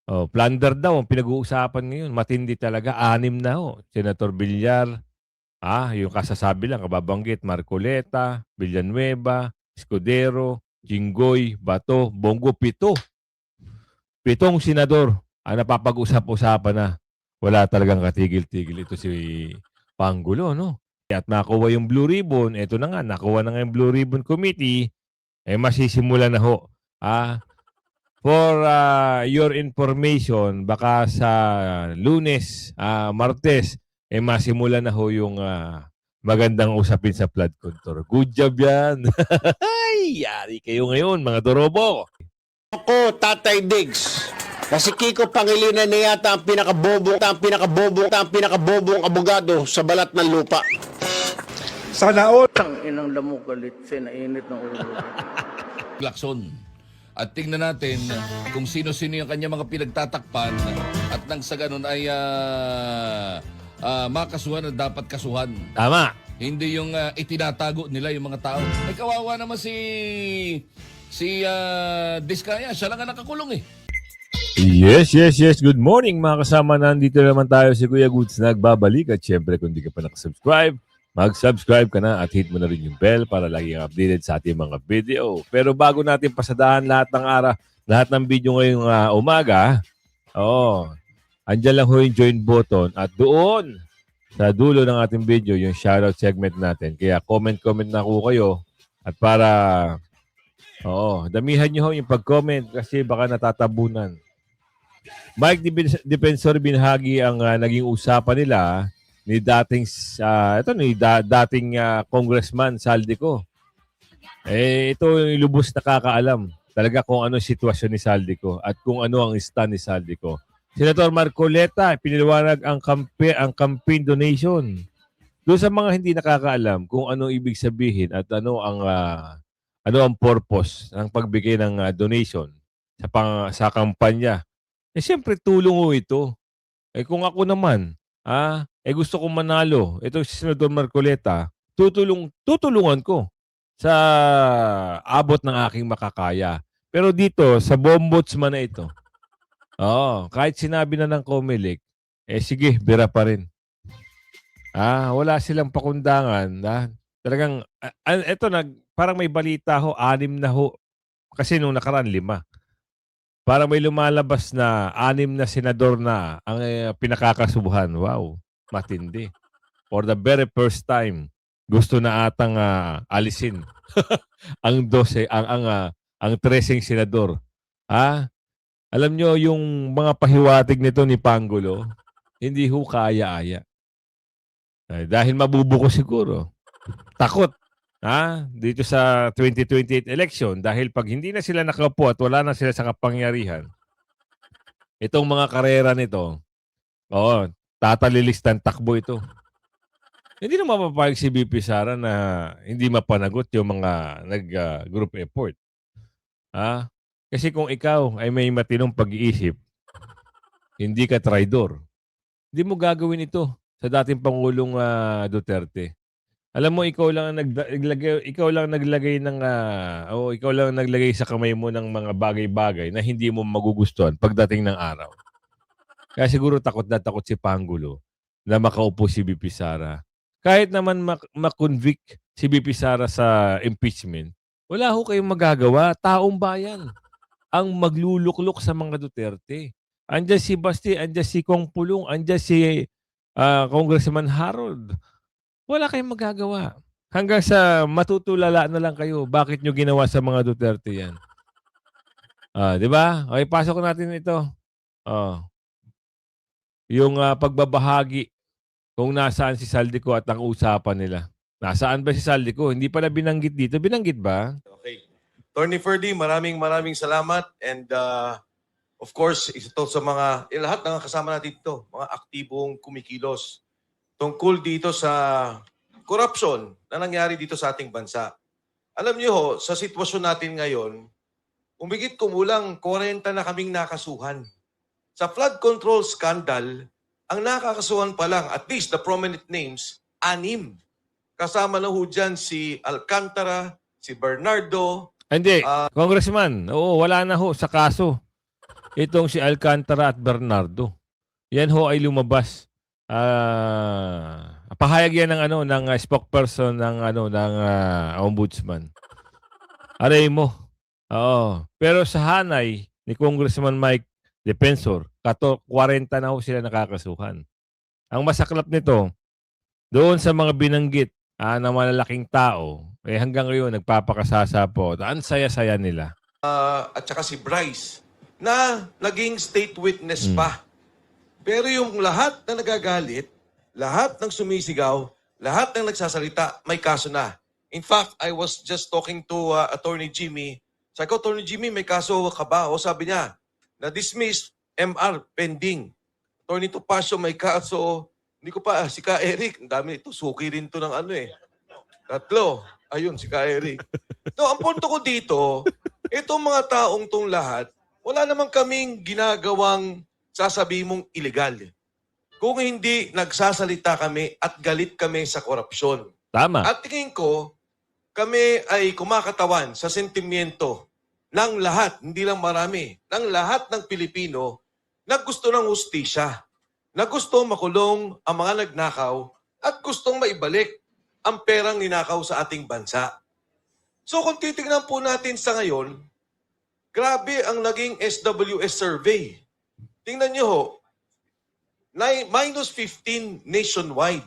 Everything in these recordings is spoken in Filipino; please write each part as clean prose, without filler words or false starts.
Oh, plunder daw ang pinag-uusapan ngayon. Matindi talaga. 6 na ho. Senator Villar, yung kasasabi lang, kababanggit, Marcoleta, Villanueva, Escudero, Jinggoy, Bato, Bongo, 7. 7 senador ang napapag-usap-usapan na. Wala talagang katigil-tigil ito si Pangulo, no? At nakuha yung Blue Ribbon, eto na nga, nakuha na nga yung Blue Ribbon Committee, masisimula na ho. For your information, baka sa Lunes, Martes, masimula na ho yung magandang usapin sa flood control. Good job yan. Ay, yari kayo ngayon, mga dorobo. Ako, Tatay Diggs. Kasi Kiko Pangilinan na yata ang pinakabobong abogado sa balat ng lupa. Sana all. Ang inang lamok galit, sinainit ng ulo. Lakson. At tingnan natin kung sino-sino yung kanya mga pinagtatakpan at nang sa ganun ay makasuhan na dapat kasuhan. Tama. Hindi yung itinatago nila yung mga tao. Ay kawawa naman si Diskaya. Siya lang ang nakakulong eh. Yes. Good morning mga kasama. Nandito naman tayo si Kuya Goods nagbabalik. At syempre kung di ka pa nakasubscribe, mag-subscribe ka na at hit mo na rin yung bell para lagi kang updated sa ating mga video. Pero bago natin pasadahan lahat ng video ngayong umaga, andyan lang ho yung join button at doon sa dulo ng ating video yung shoutout segment natin. Kaya comment na ko kayo at para damihan nyo ho yung pag-comment kasi baka natatabunan. Mike Defensor binahagi ang naging usapan nila ni dating Congressman Saldico. Ito yung lubos nakakaalam talaga kung ano sitwasyon ni Saldico at kung ano ang stand ni Saldico. Senator Marcoleta, piniliwanag ang campaign donation. Doon sa mga hindi nakakaalam kung ano ibig sabihin at ano ang purpose ng pagbigay ng donation sa kampanya. Siyempre tulong ho ito. Kung ako naman, gusto kong manalo, ito si Senador Marcoleta, tutulungan ko sa abot ng aking makakaya. Pero dito, sa bombudsman na ito, kahit sinabi na ng COMELEC, sige, bira pa rin. Wala silang pakundangan. Talagang, parang may balita ho, 6 na ho. Kasi nung nakaraan, 5. Para may lumalabas na 6 na senador na ang pinakakasubuhan. Wow, matindi. For the very first time, gusto na atang alisin ang 12, ang 13 senador. Alam nyo, yung mga pahiwatig nito ni Pangulo, hindi ho kaya-aya. Dahil mabubuko siguro. Takot. Dito sa 2028 election dahil pag hindi na sila nakaupo at wala na sila sa kapangyarihan, itong mga karera nito, tatalilistan takbo ito. Hindi na mapapayag si VP Sara na hindi mapanagot yung mga nag-group effort. Kasi kung ikaw ay may matinong pag-iisip, hindi ka traidor, hindi mo gagawin ito sa dating Pangulong Duterte. Alam mo, ikaw lang naglagay sa kamay mo ng mga bagay-bagay na hindi mo magugustuhan pagdating ng araw. Kaya siguro takot na takot si Pangulo na makaupo si VP Sara. Kahit naman makonvict si VP Sara sa impeachment, wala ho kayong magagawa. Taong bayan ang magluluklok sa mga Duterte. Andiyan si Basti, andiyan si Kong Pulong, andiyan si Congressman Harold. Wala kayong magagawa. Hanggang sa matutulala na lang kayo. Bakit nyo ginawa sa mga Duterte yan? Di ba? Okay, pasok natin ito. Yung pagbabahagi kung nasaan si Saldico at ang usapan nila. Nasaan ba si Saldico? Hindi pala binanggit dito. Binanggit ba? Okay. Attorney Ferdy, maraming salamat. And of course, ito sa lahat ng kasama natin dito, mga aktibong kumikilos tungkol dito sa corruption na nangyari dito sa ating bansa. Alam niyo ho, sa sitwasyon natin ngayon, umigit kumulang 40 na kaming nakasuhan. Sa flood control scandal, ang nakakasuhan pa lang, at least the prominent names, 6. Kasama na ho dyan si Alcantara, si Bernardo. Hindi. Congressman, wala na ho sa kaso. itong si Alcantara at Bernardo. Yan ho ay lumabas. Pahayag yan ng spokesperson ng ombudsman. Aray mo. Oo. Pero sa hanay ni Congressman Mike Defensor, 40 na ho sila nakakasuhan. Ang masaklap nito, doon sa mga binanggit ng malalaking tao, hanggang ngayon nagpapakasasa po. Ang saya-saya nila. At saka si Bryce na naging state witness pa. Pero yung lahat na nagagalit, lahat ng sumisigaw, lahat ng nagsasalita, may kaso na. In fact, I was just talking to Attorney Jimmy. Sabi ko, Attorney Jimmy, may kaso ka ba? O sabi niya, na-dismiss, MR, pending. Attorney Topacio, may kaso. Hindi ko pa, si Ka Eric, ang dami ito, suki rin to ng tatlo. Ayun, si Ka Eric. So, ang punto ko dito, itong mga taong tong lahat, wala naman kaming ginagawang sasabihin mong illegal. Kung hindi nagsasalita kami at galit kami sa korupsyon. Tama. At tingin ko, kami ay kumakatawan sa sentimiento ng lahat, hindi lang marami, ng lahat ng Pilipino na gusto ng hustisya, na gusto makulong ang mga nagnakaw at gustong maibalik ang perang ninakaw sa ating bansa. So kung titignan po natin sa ngayon, grabe ang naging SWS survey. Tingnan nyo ho, minus 15 nationwide.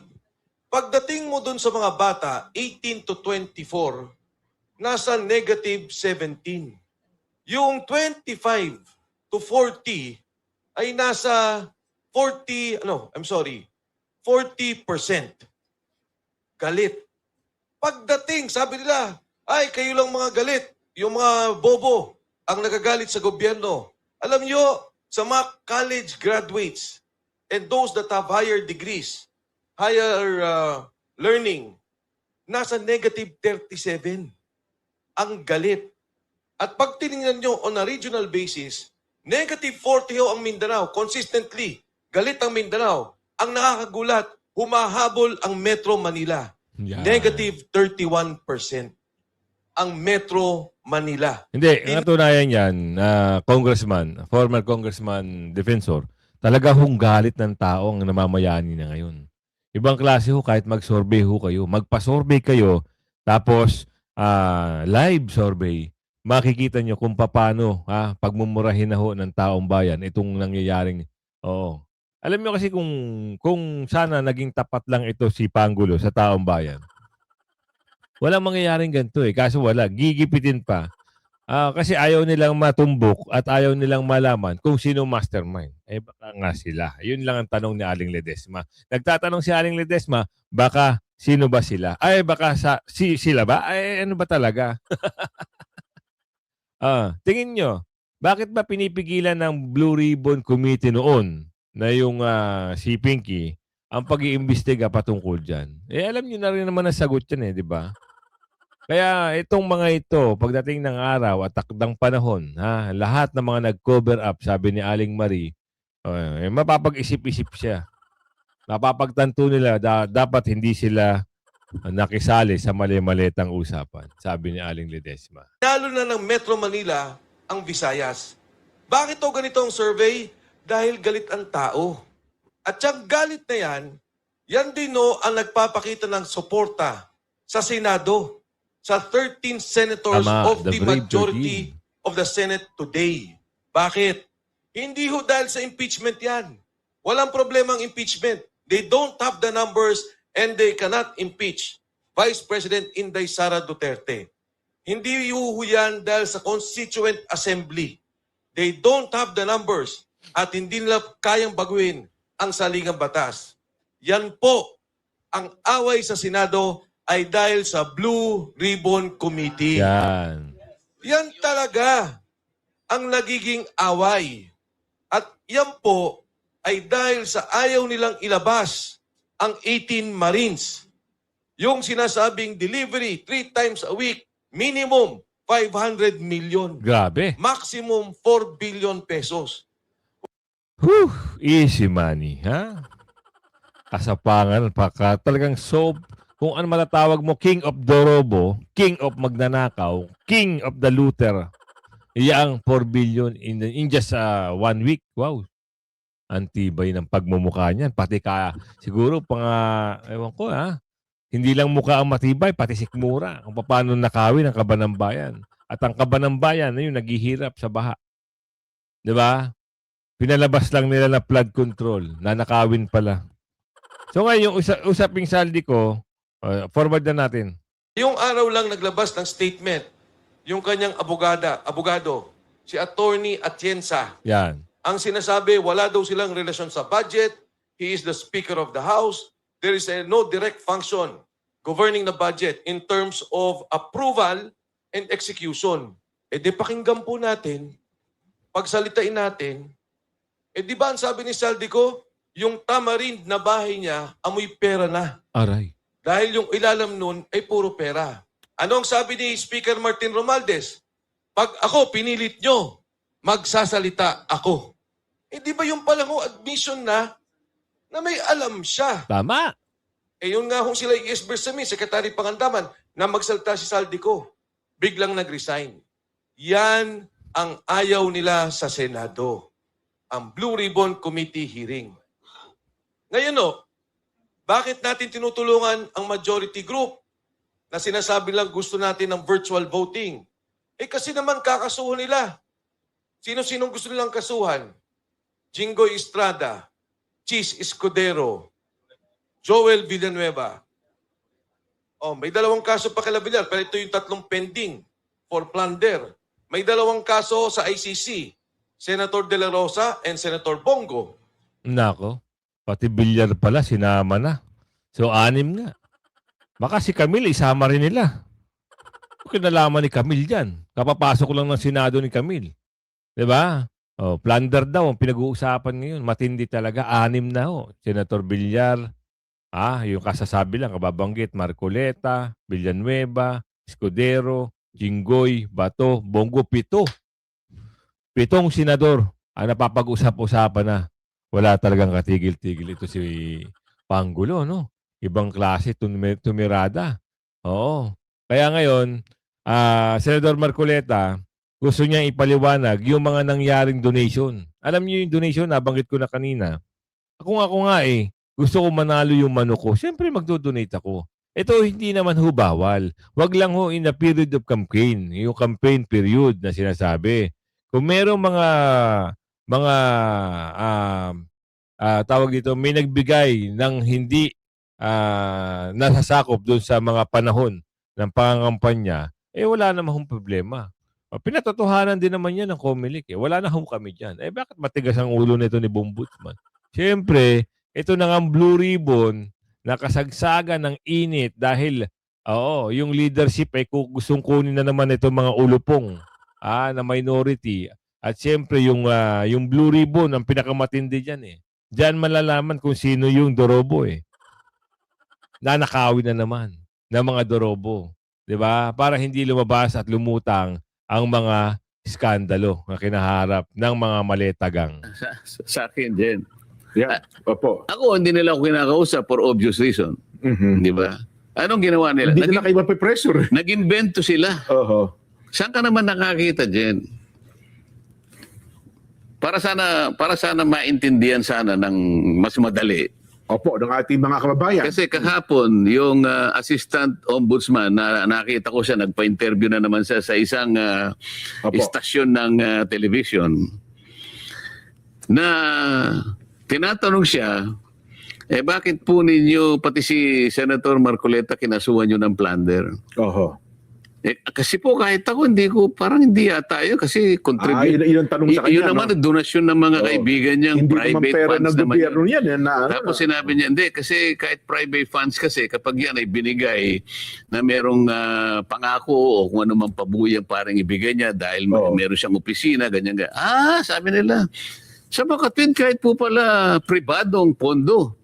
Pagdating mo dun sa mga bata, 18 to 24, nasa negative 17. Yung 25 to 40 ay nasa 40%. Galit. Pagdating, sabi nila, ay kayo lang mga galit, yung mga bobo ang nagagalit sa gobyerno. Alam nyo, sa mga college graduates and those that have higher degrees, higher learning, nasa negative 37. Ang galit. At pag tinignan nyo on a regional basis, negative 40 ho ang Mindanao. Consistently, galit ang Mindanao. Ang nakakagulat, humahabol ang Metro Manila. Yan. Negative 31%. Ang Metro Manila. Hindi, ang katunayan yan, Congressman, former Congressman Defensor, talaga hong galit ng tao ang namamayani na ngayon. Ibang klase ho, kahit mag-survey ho kayo, magpa-survey kayo, tapos live survey, makikita nyo kung paano pagmumurahin na ho ng taong bayan itong nangyayaring, oo. Alam nyo kasi kung sana naging tapat lang ito si Pangulo sa taong bayan, walang mangyayaring ganito eh. Kaso wala, gigipitin pa. Kasi ayaw nilang matumbok at ayaw nilang malaman kung sino mastermind. Baka nga sila. Yun lang ang tanong ni Aling Ledesma. Nagtatanong si Aling Ledesma, baka sino ba sila? Baka sila ba? Ano ba talaga? Tingin nyo, bakit ba pinipigilan ng Blue Ribbon Committee noon na yung si Pinky ang pag-iimbestiga patungkol dyan? Alam nyo na rin naman ang sagot yan di ba? Kaya itong mga ito, pagdating ng araw at takdang panahon, lahat ng mga nag-cover up, sabi ni Aling Marie, mapapag-isip-isip siya. Mapapagtanto nila, dapat hindi sila nakisali sa mali-malitang usapan, sabi ni Aling Ledesma. Lalo na ng Metro Manila ang Visayas. Bakit ganito ang survey? Dahil galit ang tao. At yung galit na yan din ang nagpapakita ng suporta sa Senado, sa 13 senators of the majority of the Senate today. Bakit? Hindi ho dahil sa impeachment yan. Walang problema ang impeachment. They don't have the numbers and they cannot impeach Vice President Inday Sara Duterte. Hindi ho yan dahil sa Constituent Assembly. They don't have the numbers at hindi nila kayang baguhin ang saligang batas. Yan po ang away sa Senado ay dahil sa Blue Ribbon Committee. Yan. Yan talaga ang nagiging away. At yan po ay dahil sa ayaw nilang ilabas ang 18 Marines. Yung sinasabing delivery 3 times a week, minimum 500 million. Grabe. Maximum 4 billion pesos. Easy money, Kasapangan, talagang kung ano matatawag mo, King of Dorobo, King of Magnanakaw, King of the Looter. Iyang 4 billion in just 1 week. Wow. Antibay ng pagmumukha niyan. Pati siguro ewan ko hindi lang mukha ang matibay, pati sikmura. Kung paano nakawin ang kaba ng bayan. At ang kaba ng bayan, yung naghihirap sa baha. Di ba? Pinalabas lang nila na flood control. Nanakawin pala. So ngayon, yung usaping saldi ko, forward na natin. Yung araw lang naglabas ng statement, yung kanyang abogado, si Attorney Atienza. Yan. Ang sinasabi, wala daw silang relasyon sa budget. He is the Speaker of the House. There is no direct function governing the budget in terms of approval and execution. Di pakinggan po natin, pagsalitain natin, di ba ang sabi ni Saldico, yung tamarind na bahay niya, amoy pera na. Aray. Dahil yung ilalam nun ay puro pera. Anong sabi ni Speaker Martin Romualdez? Pag ako pinilit nyo, magsasalita ako. Di ba yung palang admission na may alam siya? Tama. Yun nga kung sila i-esbersamin, Secretary Pangandaman, na magsalta si Saldico, biglang nag-resign. Yan ang ayaw nila sa Senado. Ang Blue Ribbon Committee hearing. Ngayon bakit natin tinutulungan ang majority group na sinasabi lang gusto natin ng virtual voting? Kasi naman kakasuhan nila. Sino-sinong gusto nilang kasuhan? Jinggoy Estrada, Chis Escudero, Joel Villanueva. May 2 kaso pa kay Villar, pero ito yung 3 pending for plunder. May 2 kaso sa ICC, Senator De La Rosa and Senator Bongo. Nako. Pati Villar pala, sinama na. So, 6 nga. Baka si Camille, isama rin nila. Kinalaman ni Camille dyan. Kapapasok lang ng Senado ni Camille. Diba? Plunder daw ang pinag-uusapan ngayon. Matindi talaga. 6 na Senator Villar. Yung kasasabi lang, kababanggit, Marcoleta, Villanueva, Escudero, Jinggoy, Bato, Bongo, 7. 7 senador ang napapag-usap-usapan na. Wala talagang katigil-tigil ito si Pangulo, no? Ibang klase, tumirada. Oo. Kaya ngayon, Senador Marcoleta, gusto niya ipaliwanag yung mga nangyaring donation. Alam niyo yung donation, nabanggit ko na kanina. Ako nga gusto ko manalo yung manok ko. Siyempre magdo-donate ako. Ito hindi naman bawal. Wag lang in a period of campaign. Yung campaign period na sinasabi. Kung merong tawag dito, may nagbigay ng hindi nasasakop doon sa mga panahon ng pangangampanya, wala namang problema. Pinatotohanan din naman yan ng COMELEC. Wala na kami dyan. Bakit matigas ang ulo nito ni Bombudsman? Siyempre, ito na ang Blue Ribbon na kasagsagan ng init dahil yung leadership ay gustong kunin na naman itong mga ulupong na minority. At siyempre yung Blue Ribbon ang pinakamatindi dyan Diyan malalaman kung sino yung Dorobo Nanakawin na naman ng mga Dorobo. 'Di ba? Para hindi lumabas at lumutang ang mga iskandalo na kinaharap ng mga maletagang. Sa akin din. Yeah. Opo. Ako, hindi nila ako kinakausap for obvious reason. Di ba? Anong ginawa nila? Hindi na kayo mapipressure. Nag-invento sila. Oho. Saan ka naman nakakita dyan? Para sana maintindihan sana ng mas madali. Opo, ng ating mga kababayan. Kasi kahapon, yung assistant ombudsman, na nakita ko siya, nagpa-interview na naman siya sa isang Opo. istasyon ng television, na tinatanong siya, bakit po ninyo, pati si Senator Marcoleta, kinasuhan nyo ng plunder? Oho. Kasi po kahit ako, parang hindi yata yun kasi contribute. Yun ang tanong sa kanya. Yun naman, donasyon ng mga kaibigan niyang Hindi private naman pera funds ng naman gobyerno yun. yan. Tapos sinabi niya, hindi, kasi kahit private funds kasi, kapag yan ay binigay na merong pangako o kung ano man pabuyang parang ibigay niya dahil meron siyang opisina, ganyan. Sabi nila, sa Makatwid kahit po pala pribadong pondo.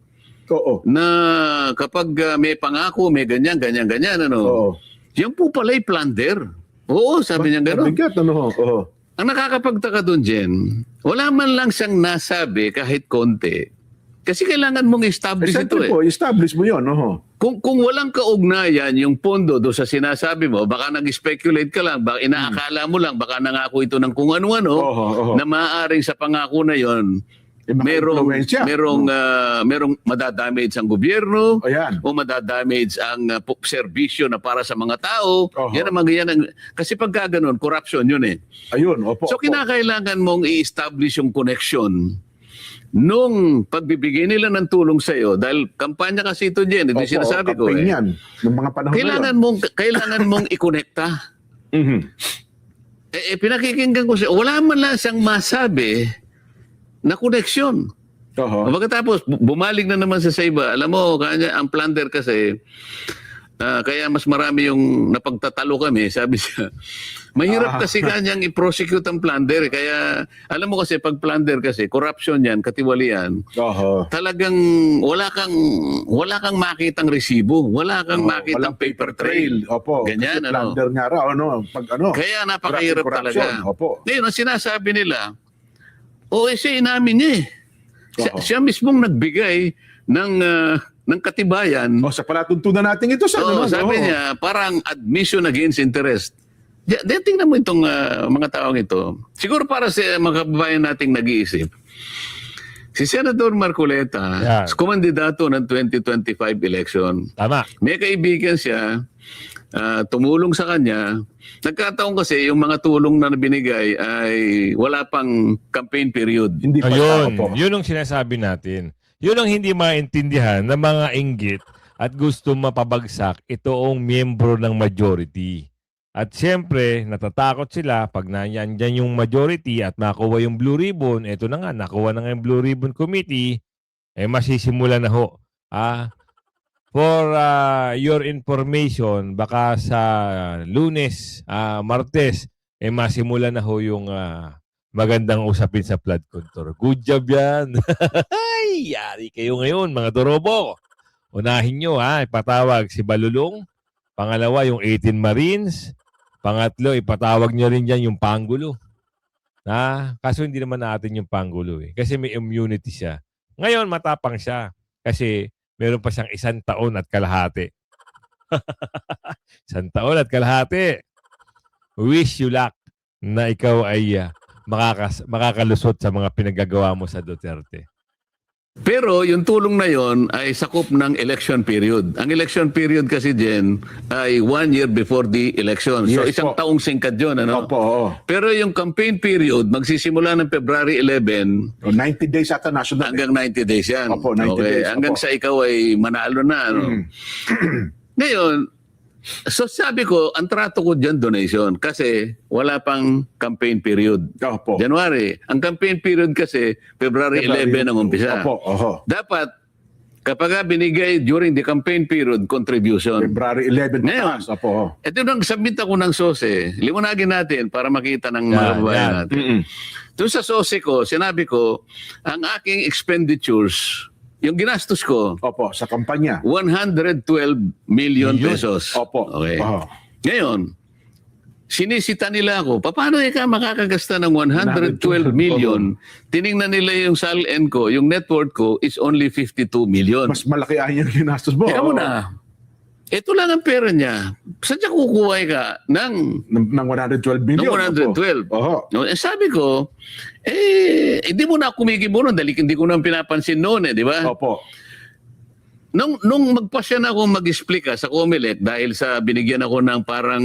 Oo. Na kapag may pangako, may ganyan, ano. Oo. Yan po pala ay plunder. Oo, sabi niya gano'n. Mabigat, ano? Oo. Ang nakakapagtaka doon, Jen, wala man lang siyang nasabi kahit konti. Kasi kailangan mong establish ito Exactly po, establish mo yun. Oho. Kung walang kaugnayan yung pondo do sa sinasabi mo, baka nag-speculate ka lang, baka inaakala mo lang, baka nangako ito ng kung ano-ano, na maaaring sa pangako na yon Yung mga influensya. merong madadamage ang gobyerno Ayan. o madadamage ang serbisyo na para sa mga tao. Yan ang kasi pagka ganun, corruption yun eh. Ayun, opo. So kinakailangan mong i-establish yung connection nung pagbibigay nila ng tulong sa iyo dahil kampanya kasi ito diyan, ito sinasabi ko eh. Yan, ng mga panahon Kailangan mong i-connecta. Mhm. Pinakikinggan ko siya, wala man lang siyang masabi na connection. Pagkatapos bumalik na naman sa iba. Alam mo, kanya ang plunder kasi kaya mas marami yung napagtatalo kami, sabi siya. Mahirap kasi kanyang i-prosecute ang plunder. Kaya, alam mo kasi, pag plunder kasi, corruption yan, katiwalian, talagang wala kang makitang resibo. Wala kang makitang paper trail. Opo. Ganyan, Kasi plunder nga raw, Kaya napakahirap talaga. Opo. Ngayon, ang sinasabi nila, siya inamin niya eh. Siya mismong nagbigay ng katibayan. Sa palatuntunan natin ito, Sabi niya, parang admission against interest. Tingnan mo itong mga taong ito. Siguro para sa mga kababayan nating nag-iisip, si Senator Marcoleta, kumandidato ng 2025 election. Tama. May kaibigan siya, tumulong sa kanya. Nagkataon kasi yung mga tulong na binigay ay wala pang campaign period. Hindi pa Yun ang sinasabi natin. Yun ang hindi maintindihan ng mga inggit at gusto mapabagsak itoong miyembro ng majority. At siyempre, natatakot sila pag nandiyan yung majority at nakuha yung Blue Ribbon, eto na nga, nakuha na nga yung Blue Ribbon Committee, masisimula na ho. For your information, baka sa Lunes, Martes, masimula na ho yung magandang usapin sa flood control. Good job yan. Ay, yari kayo ngayon, mga Dorobo. Unahin nyo, ipatawag si Balulong. Pangalawa, yung 18 Marines. Pangatlo, ipatawag nyo rin dyan yung Pangulo. Kaso hindi naman natin yung Pangulo eh. Kasi may immunity siya. Ngayon, matapang siya. Kasi meron pa siyang 1 taon at kalahati. 1 taon at kalahati. Wish you luck na ikaw ay makakalusot sa mga pinagagawa mo sa Duterte. Pero yung tulong na yon ay sakop ng election period. Ang election period kasi din ay 1 year before the election. So Yes, isang taong singkat yun. Opo. Pero yung campaign period, magsisimula ng February 11 90 days ata national. hanggang 90 days yan. Opo, 90 days. Hanggang Opo. sa ikaw ay manalo na. Ngayon, so sabi ko, ang trato ko dyan donation kasi wala pang campaign period. Opo. January. Ang campaign period kasi February 11 ang umpisa. Opo. Dapat kapag binigay during the campaign period contribution. February 11 Ngayon, pataas. Opo. Ito nang submit ako ng SOSE. Liwanagin natin para makita ng mga kababayan natin. Doon sa SOSE ko, sinabi ko, ang aking expenditures, yung ginastos ko, Opo, sa kampanya. 112 million pesos. Opo. Okay. Ngayon, sinisita nila ako, paano ka makakagasta ng 112 million? Tiningnan nila yung SALN ko, yung net worth ko is only 52 million. Mas malaki ay yung ginastos mo. Teka muna, ito lang ang pera niya. Saan siya kukuha ka ng Ng 112 million. ng 112? Oho. No, sabi ko, hindi mo na kumikibo nun dahil hindi ko na pinapansin noon di ba? Opo. Nung magpasya na ako mag-explica sa COMELEC dahil sa binigyan ako ng parang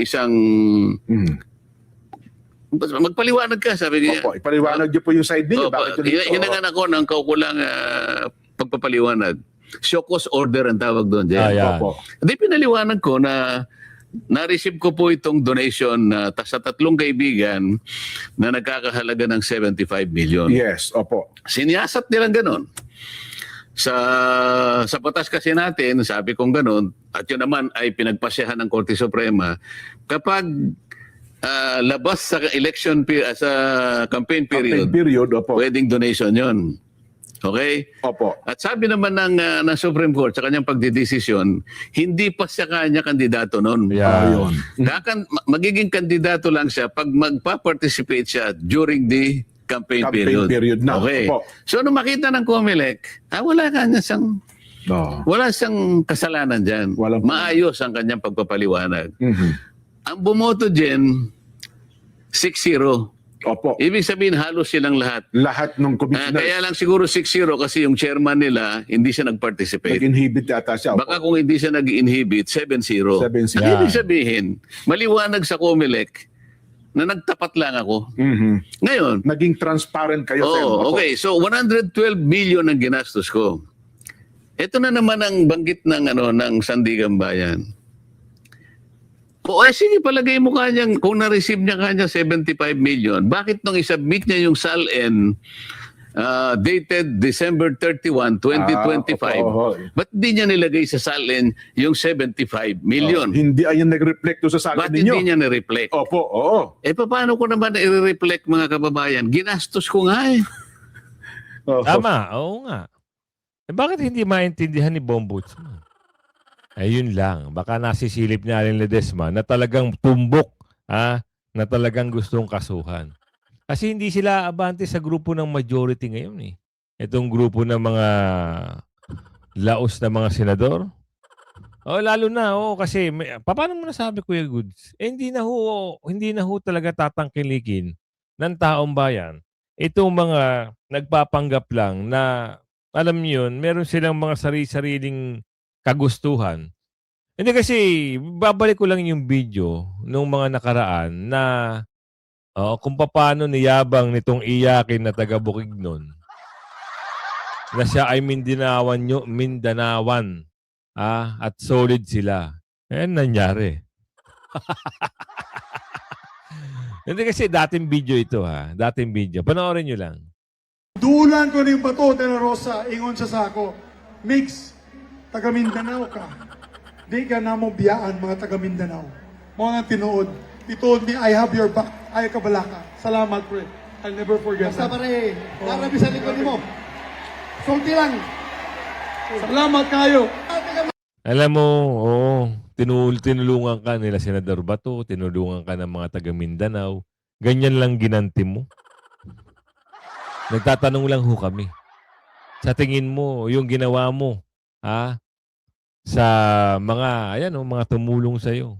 isang magpaliwanag ka, sabi niya. Opo, ipaliwanag niyo po yung side niyo. Bakit yun ito? Hinangan ako ng kaukulang pagpapaliwanag. Show cause order ang tawag doon. Ayan. Opo. Hindi, pinaliwanag ko na na-receive ko po itong donation sa 3 kaibigan na nagkakahalaga ng 75 million. Yes, opo. Siniyasat nilang ganon. Sa batas kasi natin, sabi kong ganon, at yun naman ay pinagpasyahan ng Korte Suprema, kapag labas sa sa campaign period, Opo. pwedeng donation yon. Okay? Opo. At sabi naman ng Supreme Court sa kanyang pagdidesisyon, hindi pa siya kanya kandidato noon. Ayun. Magiging kandidato lang siya pag magpa-participate siya during the campaign Campaign period na. Okay. Opo. So, nung makita ng COMELEC, wala wala siyang kasalanan dyan. Walang- Maayos ang kanyang pagpapaliwanag. Mhm. Ang bumoto dyan, 6-0. Opo. Ibig sabihin, halos silang lahat. Lahat ng commissioner Kaya lang siguro 6-0 kasi yung chairman nila, hindi siya nag-participate. nag-inhibit yata siya. Opo. Baka kung hindi siya nag-inhibit, 7-0. 7-0. Ang ibig sabihin, maliwanag sa COMELEC na nagtapat lang ako. Mhm. Ngayon, Naging transparent kayo, Sen. Opo. okay. So 112 billion ang ginastos ko. Ito na naman ang banggit ng Sandigan Bayan. Sige, palagay mo kanyang, kung na-receive niya kanya 75 million, bakit nung isubmit niya yung SALN dated December 31, 2025, opo. ba't di niya nilagay sa SALN yung 75 million? Hindi ayan nag-reflect doon sa sagot Ba't ninyo. hindi niya na-reflect? Opo, oo. Paano ko naman i-reflect, mga kababayan? Ginastos ko nga eh. Opo. Tama, oo nga. Bakit hindi maintindihan ni Bombudsman? Ayun lang. Baka nasisilip niya Aling Ledesma na talagang tumbok, na talagang gustong kasuhan. Kasi hindi sila abante sa grupo ng majority ngayon eh. Itong grupo ng mga laos na mga senador. Lalo na, kasi paano mo nasabi, Kuya Goods? Hindi na ho talaga tatangkilikin ng taong bayan. Itong mga nagpapanggap lang na, alam niyo yun, meron silang mga sariling kagustuhan. Hindi kasi, babalik ko lang yung video nung mga nakaraan na kung paano niyabang nitong iyakin na taga-Bukidnon na siya ay Mindanawan at solid sila. Nangyari. Hindi kasi dating video ito dating video. Panoorin nyo lang. Dulan ko ng bato de la Rosa, ingon sa sako. Mix, taga Mindanao ka. Di ka na mo biyaan mga taga Mindanao. Mga tinuod. He told me, I have your back. Ay kabalaka. Salamat, pre. I'll never forget Basta that. pare, narabi sa likod mo. Sulti lang. Salamat kayo. Alam mo, tinulungan ka nila Senador Bato, tinulungan ka ng mga taga Mindanao. Ganyan lang ginanti mo. Nagtatanong lang ho kami. Sa tingin mo, yung ginawa mo, sa mga, mga tumulong sa'yo.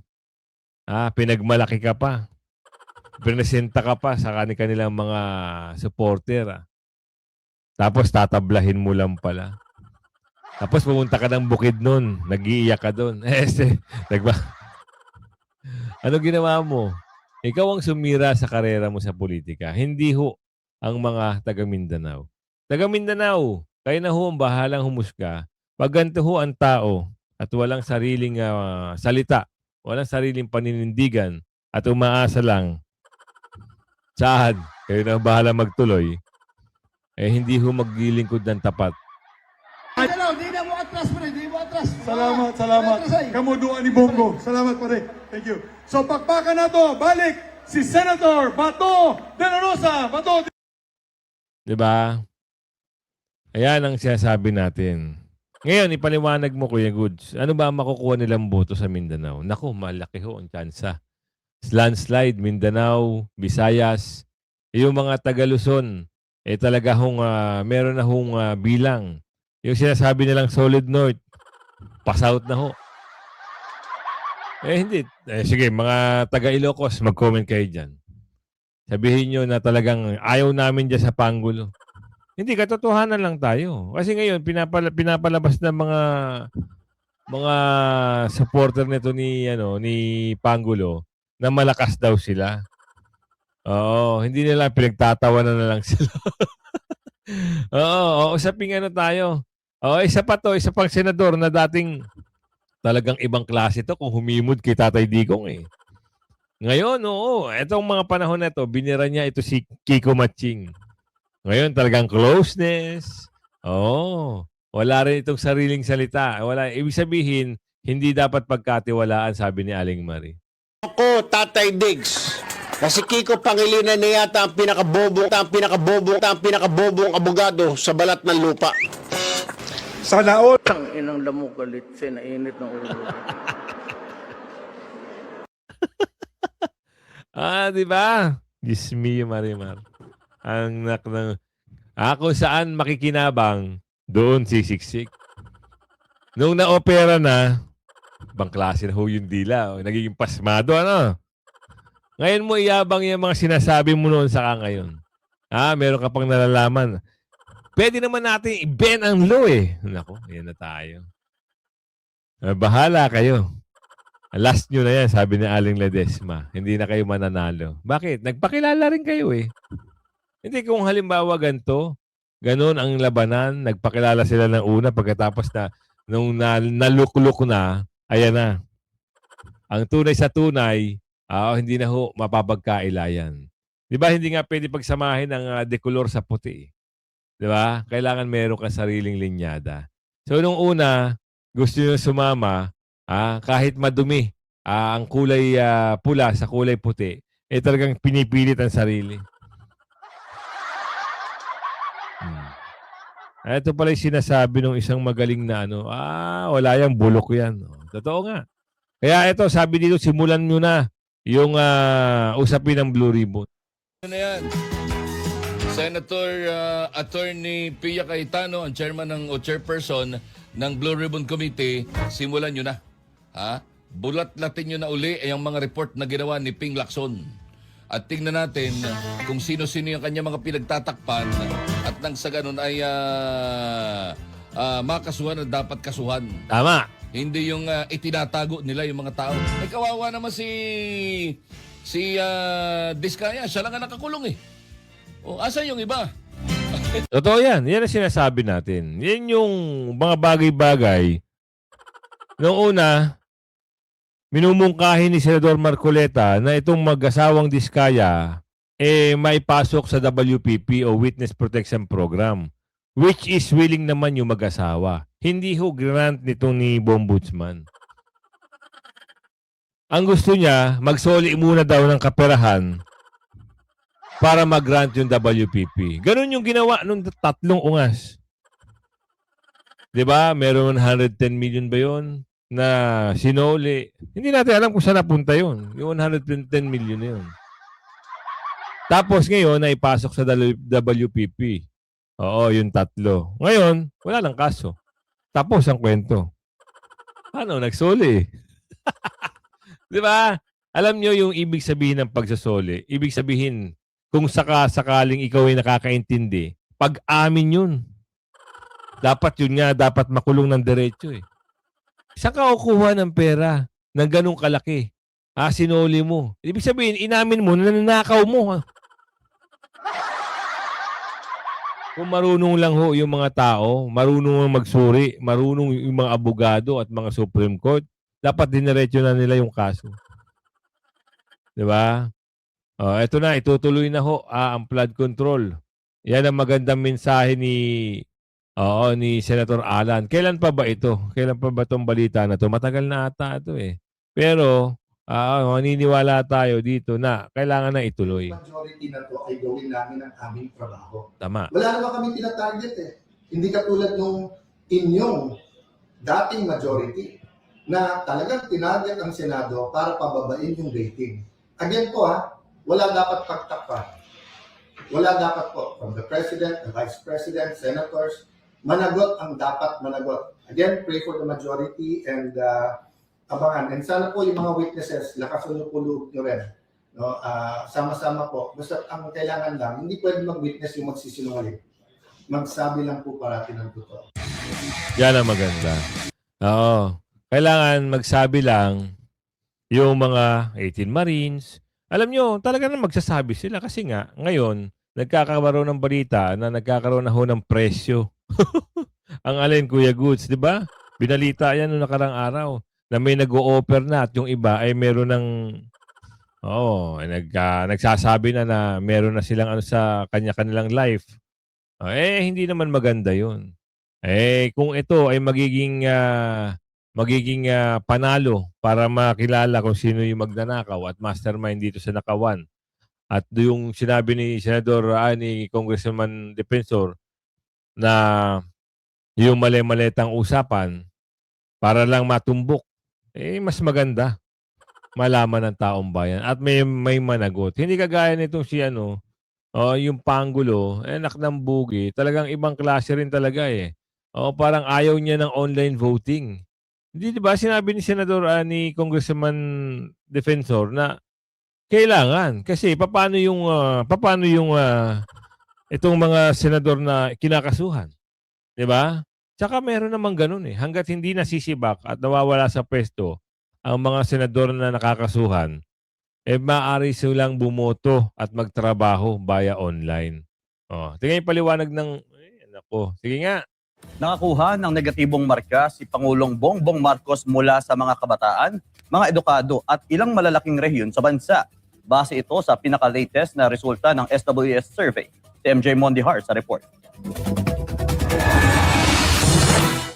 Pinagmalaki ka pa. Pinesenta ka pa sa kanilang mga supporter. Tapos tatablahin mo lang pala. Tapos pumunta ka ng Bukidnon, nag-iiyak ka doon. Ano ginawa mo? Ikaw ang sumira sa karera mo sa politika. Hindi ho ang mga taga Mindanao. Taga Mindanao, kayo na ho ang bahalang humusga. Pag ganito ho ang tao at walang sariling salita, walang sariling paninindigan at umaasa lang, saan, kayo na bahala magtuloy, hindi ho maglilingkod ng tapat. Di na mo atras, pre. Di mo atras. Salamat. Atras ay. Kamu doon ni Bongo. Salamat, pare. Thank you. So, pakpakan na to. Balik si Senator Bato de la Rosa. Bato. Diba? Ayan ang sinasabi natin. Ngayon, ipaliwanag mo, Kuya Goods. Ano ba ang makukuha nilang boto sa Mindanao? Naku, malaki ho ang tsansa. Landslide, Mindanao, Visayas, yung mga taga-Luzon, talaga hong meron na hong bilang. Yung sinasabi nilang solid north, pass out na ho. Hindi. Sige, mga taga-Ilocos, mag-comment kayo dyan. Sabihin nyo na talagang ayaw namin dyan sa Pangulo. Hindi, katotohanan lang tayo. Kasi ngayon, pinapalabas ng mga supporter nito ni Pangulo na malakas daw sila. Oo, hindi nila pinagtatawanan na lang sila. Usaping tayo. Isa pang senador na dating talagang ibang klase to kung humimod kay Tatay Digong eh. Ngayon, etong mga panahon na ito, binira niya ito si Kiko Matching. Ngayon, talagang closeness. Wala rin itong sariling salita. Ibig sabihin, hindi dapat pagkatiwalaan, sabi ni Aling Marie. Ako, Tatay Diggs. Kasi Kiko Pangilinan na yata ang pinakabobong abogado sa balat ng lupa. Sana all. Ang inang lamok galit, Sen, nainit ng ulo. Di ba? Diyos mio, Marimar. Ang nak ng kung saan makikinabang, doon sisiksik. Nung na-opera na, ibang klase na ho yung dila. Nagiging pasmado, ano? Ngayon mo iyabang yung mga sinasabi mo noon saka ngayon. Meron ka pang nalalaman. Pwede naman natin i-bend ang law eh. Nako, yan na tayo. Bahala kayo. Last nyo na yan, sabi ni Aling Ledesma. Hindi na kayo mananalo. Bakit? Nagpakilala rin kayo eh. Hindi kung halimbawa ganito, ganun ang labanan, nagpakilala sila ng una pagkatapos na nung naluklok na, ayan na. Ang tunay sa tunay, hindi na ho mapapagkailayan. Di ba hindi nga pwede pagsamahin ang dekolor sa puti? Di ba? Kailangan meron ka sariling linyada. So nung una, gusto nyo sumama, kahit madumi, ang kulay pula sa kulay puti, talagang pinipilit ang sarili. Ito pala yung sinasabi ng isang magaling na wala yang bulok yan. Totoo nga. Kaya ito, sabi dito, simulan nyo na yung usapin ng Blue Ribbon. Ano na yan? Senator Attorney Pia Cayetano, ang chairman o chairperson ng Blue Ribbon Committee, simulan nyo na. Bulat-latin nyo na uli ang mga report na ginawa ni Ping Lacson. At tingnan natin kung sino-sino yung kanya mga pinagtatakpan at nang sa ganun ay makasuhan na dapat kasuhan. Tama. Hindi yung itinatago nila yung mga tao. Kawawa naman si Diskaya. Siya lang ang nakakulong eh. Asan yung iba? Totoo yan. Yan ang sinasabi natin. Yan yung mga bagay-bagay. Noong una, minumungkahin ni Senador Marcoleta na itong mag-asawang Diskaya maipasok sa WPP o Witness Protection Program, which is willing naman yung mag-asawa. Hindi ho grant nitong ni Bombudsman. Ang gusto niya, magsoli muna daw ng kaperahan para mag-grant yung WPP. Ganun yung ginawa nung tatlong ungas. 'Di ba? Meron 110 million ba 'yon na sinoli? Hindi natin alam kung saan napunta 'yon. Yung 110 million na 'yon. Tapos ngayon naipasok sa WPP. Oo, yung tatlo. Ngayon, wala lang kaso. Tapos ang kwento. Paano? Nagsoli. 'Di ba? Alam nyo yung ibig sabihin ng pagsasoli. Ibig sabihin, kung sakaling ikaw ay nakakaintindi, pag-amin yun. Dapat yun nga, dapat makulong ng diretso eh. Saan ka kukuha ng pera ng ganong kalaki? Sinoli mo. Ibig sabihin, inamin mo, nananakaw mo. Kung marunong lang ho yung mga tao, marunong magsuri, marunong yung mga abogado at mga Supreme Court, dapat diniretso na nila yung kaso. Diba? Ito na, itutuloy na ho ang flood control. Yan ang magandang mensahe ni Senator Alan. Kailan pa ba ito? Kailan pa ba itong balita na ito? Matagal na ata ito eh. Pero, maniniwala tayo dito na kailangan na ituloy. Majority na to ay gawin namin ang aming trabaho. Tama. Wala naman kami tinatarget eh. Hindi katulad nung inyong dating majority na talagang tinarget ang Senado para pababain yung rating. Again po wala dapat pagtakpan. Wala dapat po from the President, the Vice President, Senators, managot ang dapat managot. Again, pray for the majority and abangan. And sana po yung mga witnesses, lakasan nyo po loob nyo rin. No? Sama-sama po. Basta ang kailangan lang, hindi pwede mag-witness yung magsisinungaling. Magsabi lang po parati ng totoo. Yan ang maganda. Oo. Kailangan magsabi lang yung mga 18 Marines. Alam nyo, talaga na magsasabi sila kasi nga, ngayon, nagkakaroon ng balita na nagkakaroon na ho ng presyo. Ang alin, Kuya Goods, di ba? Binalita yan noong nakarang araw na may nag-o-offer na at yung iba ay meron ng nagsasabi na meron na silang sa kanya-kanilang life. Hindi naman maganda yun. Kung ito ay magiging panalo para makilala kung sino yung magnanakaw at mastermind dito sa Nakawan. At yung sinabi ni Senador ni Congressman Defensor na yung mali-maletang usapan para lang matumbok, mas maganda malaman ng taong bayan at may managot. Hindi kagaya nitong si yung Pangulo, anak ng bugi, talagang ibang klase rin talaga eh. Parang ayaw niya ng online voting. Hindi, di ba? Sinabi ni Senador, ni Congressman Defensor na kailangan. Kasi paano yung itong mga senador na kinakasuhan. Di ba? Tsaka meron namang ganun eh. Hanggat hindi nasisibak at nawawala sa pwesto ang mga senador na nakakasuhan, maaari silang bumoto at magtrabaho via online. Tingnan yung paliwanag ng... nako. Sige nga. Nakakuha ng negatibong marka si Pangulong Bongbong Marcos mula sa mga kabataan, mga edukado at ilang malalaking rehiyon sa bansa. Base ito sa pinaka-latest na resulta ng SWS survey. Si MJ Mondihar sa report.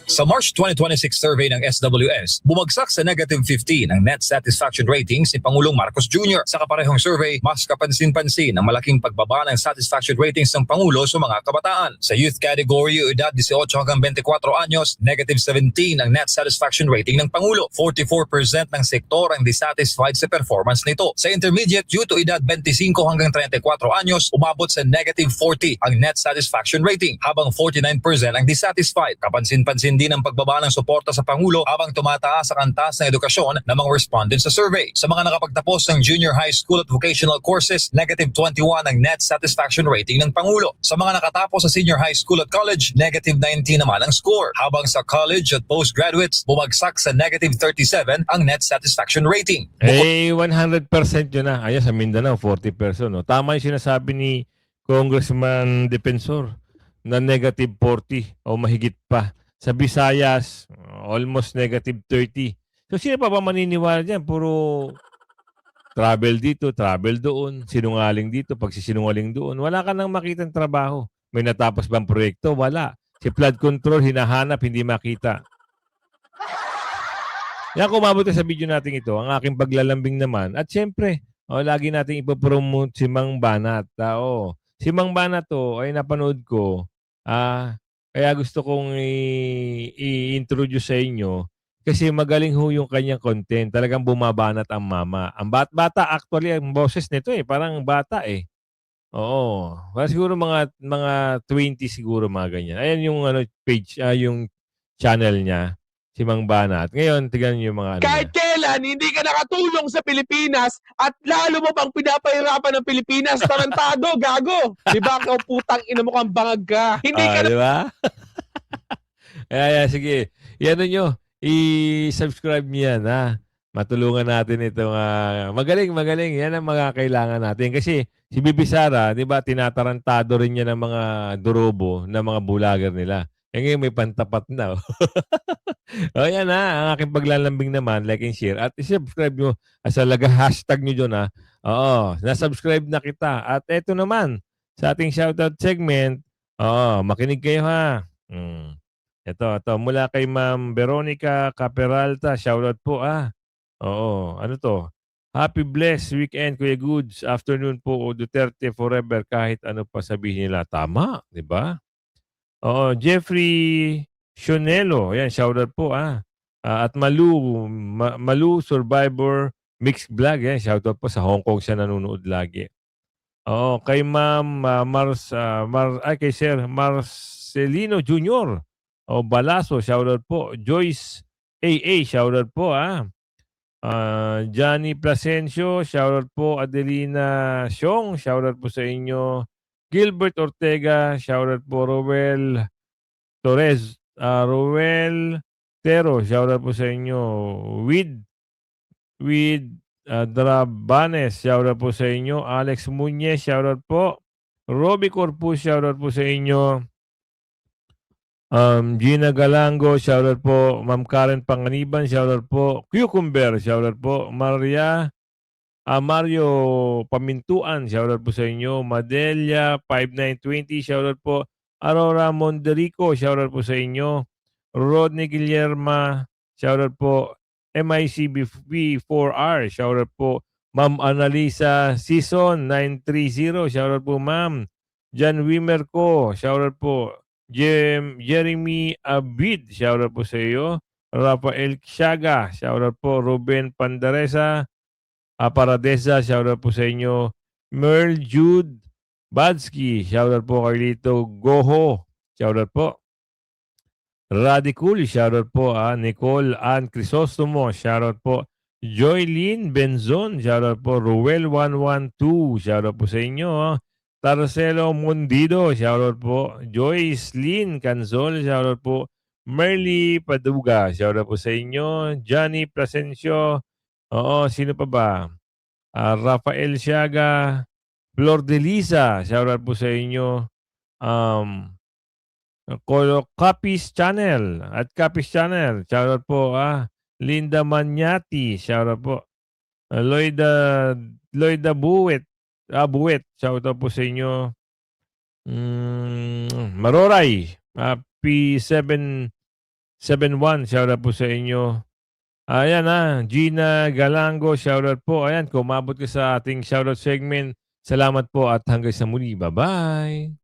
Sa March 2026 survey ng SWS, bumagsak sa negative 15 ang net satisfaction ratings ni Pangulong Marcos Jr. Sa kaparehong survey, mas kapansin-pansin ang malaking pagbaba ng satisfaction ratings ng Pangulo sa mga kabataan. Sa youth category, edad 18 hanggang 24 anyos, negative 17 ang net satisfaction rating ng Pangulo. 44% ng sektor ang dissatisfied sa performance nito. Sa intermediate, youth o edad 25 hanggang 34 anyos, umabot sa negative 40 ang net satisfaction rating, habang 49% ang dissatisfied. Kapansin-pansin din ang pagbaba ng suporta sa Pangulo habang tumataas ang antas ng edukasyon ng mga respondents sa survey. Sa mga nakapagtapos ng junior high school at vocational courses, negative 21 ang net satisfaction rating ng Pangulo. Sa mga nakatapos sa senior high school at college, negative 19 naman ang score. Habang sa college at postgraduates, bumagsak sa negative 37 ang net satisfaction rating. 100% yun na. Ayan, sa Mindanao, 40%. No? Tama yung sinasabi ni Congressman Defensor na negative 40 o mahigit pa. Sa Visayas, almost negative 30. So sino pa ba maniniwala dyan? Puro travel dito, travel doon, sinungaling dito, pagsisinungaling doon. Wala ka nang makitang trabaho. May natapos bang proyekto? Wala. Si flood control, hinahanap, hindi makita. Yan, kung mabuti sa video natin ito, ang aking paglalambing naman. At syempre, lagi natin ipopromote si Mang Banat. Si Mang Banat ay napanood ko. Kaya gusto kong i-introduce sa inyo kasi magaling ho yung kanyang content. Talagang bumabanat ang mama. Ang bata actually, ang boses nito parang bata Oo. Siguro mga 20 siguro mga ganyan. Ayan yung page, yung channel niya, si Mang Banat. Ngayon, tignan niyo yung mga Kahit kailan, hindi ka nakatulong sa Pilipinas at lalo mo pang pinapahirapan ng Pilipinas, tarantado, gago. Di ba? Ikaw putang ina mo kang bangag ka. Hindi ka di ba? Sige. Yan nyo. I-subscribe niyo yan, ha? Matulungan natin itong magaling. Yan ang mga kailangan natin. Kasi si Bibi Sara, di ba, tinatarantado rin niya ng mga durobo ng mga bulager nila. Ngayon may pantapat na. Yan ang aking paglalambing naman, like and share. At i-subscribe nyo. Hashtag nyo dyan nasubscribe na kita. At eto naman, sa ating shoutout segment, makinig kayo ha. Ito, mula kay Ma'am Veronica Caperalta, shoutout po ano to? Happy blessed weekend, Kuya Goods. Afternoon po, Duterte forever, kahit ano pa sabihin nila. Tama, di ba? Jeffrey Shonelo. Ayan, shoutout po at Malu Survivor Mixed Vlog. Ayan, shoutout po. Sa Hong Kong siya nanonood lagi. Kay Ma'am kay Sir Marcelino Jr. Balaso, shoutout po. Joyce AA, shoutout po Johnny Plasencio, shoutout po. Adelina Xiong, shoutout po sa inyo. Gilbert Ortega, shoutout po. Roel Torres, Roel Tero, shoutout po sa inyo. With Drabanes, shoutout po sa inyo. Alex Muñez, shoutout po. Robbie Corpus, shoutout po sa inyo. Gina Galango, shoutout po. Ma'am Karen Panganiban, shoutout po. Cucumber, shoutout po. Mario Pamintuan, shoutout po sa inyo. Madelia 5920, shoutout po. Aurora Monderico, shoutout po sa inyo. Rodney Guillerma, shoutout po. MICB4R, shoutout po. Ma'am Analisa Season 930, shoutout po ma'am. Jan Wimerco, shoutout po. Jeremy Abid, shoutout po sa iyo. Rafael Xiaga, shoutout po. Ruben Pandaresa, Paradesa, shoutout po sa inyo. Merle Jude Badsky, shoutout po. Carlito Goho, shoutout po. Radicul, shoutout po. Nicole Ann Crisostomo, shoutout po. Joylyn Benzon, shoutout po. Ruel112, shoutout po sa inyo. Tarcelo Mundido, shoutout po. Joyce Lynn Canzol, shoutout po. Merly Paduga, shoutout po sa inyo. Johnny Plasencio, sino pa ba? Rafael Siaga, Flor de Lisa, shoutout po sa inyo. Capis Channel at Capis Channel, shoutout po. Linda Manyati, shoutout po. Loida Buwet, shoutout po sa inyo. Maroray, P771, shoutout po sa inyo. Ayan Gina Galango, shoutout po. Ayan, kung umabot ka sa ating shoutout segment, salamat po at hanggang sa muli. Bye-bye!